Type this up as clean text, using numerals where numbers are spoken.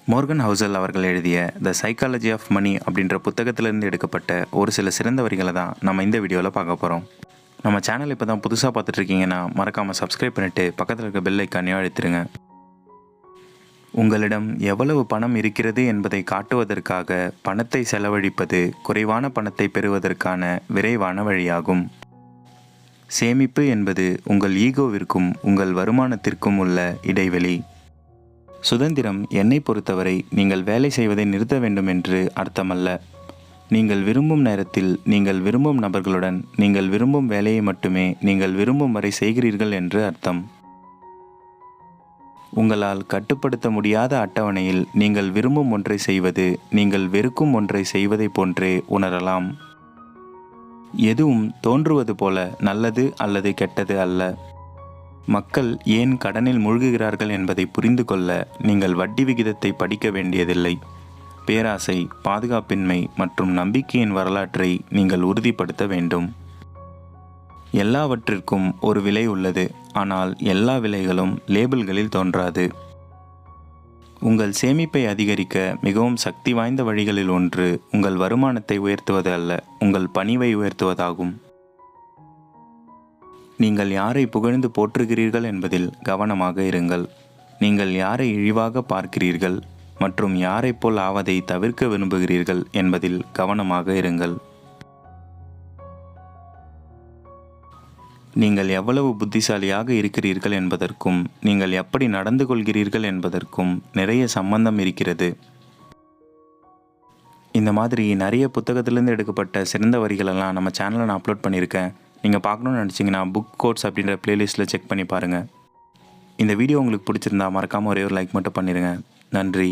Morgan Housel அவர்கள் எழுதிய த psychology of money அப்படின்ற புத்தகத்திலிருந்து எடுக்கப்பட்ட ஒரு சில சிறந்த வரிகளை தான் நம்ம இந்த வீடியோவில் பார்க்க போகிறோம். நம்ம சேனல் இப்போ தான் புதுசாக பார்த்துட்ருக்கீங்கன்னா மறக்காமல் சப்ஸ்கிரைப் பண்ணிவிட்டு பக்கத்தில் இருக்க பெல் ஐக்கானையும் அழுத்திடுங்க. உங்களிடம் எவ்வளவு பணம் இருக்கிறது என்பதை காட்டுவதற்காக பணத்தை செலவழிப்பது குறைவான பணத்தை பெறுவதற்கான விரைவான வழியாகும். சேமிப்பு என்பது உங்கள் ஈகோவிற்கும் உங்கள் வருமானத்திற்கும் உள்ள இடைவெளி. சுதந்திரம் என்னை பொறுத்தவரை நீங்கள் வேலை செய்வதை நிறுத்த வேண்டும் என்று அர்த்தமல்ல. நீங்கள் விரும்பும் நேரத்தில் நீங்கள் விரும்பும் நபர்களுடன் நீங்கள் விரும்பும் வேலையை மட்டுமே நீங்கள் விரும்பும் வரை செய்கிறீர்கள் என்று அர்த்தம். உங்களால் கட்டுப்படுத்த முடியாத அட்டவணையில் நீங்கள் விரும்பும் ஒன்றை செய்வது நீங்கள் வெறுக்கும் ஒன்றை செய்வதை போன்றே உணரலாம். எதுவும் தோன்றுவது போல நல்லது அல்லது கெட்டது அல்ல. மக்கள் ஏன் கடனில் மூழ்குகிறார்கள் என்பதை புரிந்து கொள்ள நீங்கள் வட்டி விகிதத்தை படிக்க வேண்டியதில்லை. பேராசை, பாதுகாப்பின்மை மற்றும் நம்பிக்கையின் வரலாற்றை நீங்கள் உறுதிப்படுத்த வேண்டும். எல்லாவற்றிற்கும் ஒரு விலை உள்ளது, ஆனால் எல்லா விலைகளும் லேபிள்களில் தோன்றாது. உங்கள் சேமிப்பை அதிகரிக்க மிகவும் சக்தி வாய்ந்த வழிகளில் ஒன்று உங்கள் வருமானத்தை உயர்த்துவது அல்ல, உங்கள் பணிவை உயர்த்துவதாகும். நீங்கள் யாரை புகழ்ந்து போற்றுகிறீர்கள் என்பதில் கவனமாக இருங்கள். நீங்கள் யாரை இழிவாக பார்க்கிறீர்கள் மற்றும் யாரை போல் ஆவதை தவிர்க்க விரும்புகிறீர்கள் என்பதில் கவனமாக இருங்கள். நீங்கள் எவ்வளவு புத்திசாலியாக இருக்கிறீர்கள் என்பதற்கும் நீங்கள் எப்படி நடந்து கொள்கிறீர்கள் என்பதற்கும் நிறைய சம்பந்தம் இருக்கிறது. இந்த மாதிரி நிறைய புத்தகத்திலேருந்து எடுக்கப்பட்ட சிறந்த வரிகளெல்லாம் நம்ம சேனலில் நான் அப்லோட் பண்ணியிருக்கேன். நீங்கள் பார்க்கணுன்னு நினச்சிங்கன்னா புக் கோட்ஸ் அப்படின்ற ப்ளேலிஸ்ட்டில் செக் பண்ணி பாருங்கள். இந்த வீடியோ உங்களுக்கு பிடிச்சிருந்தா மறக்காமல் ஒரே ஒரு லைக் மட்டும் பண்ணிடுங்க. நன்றி.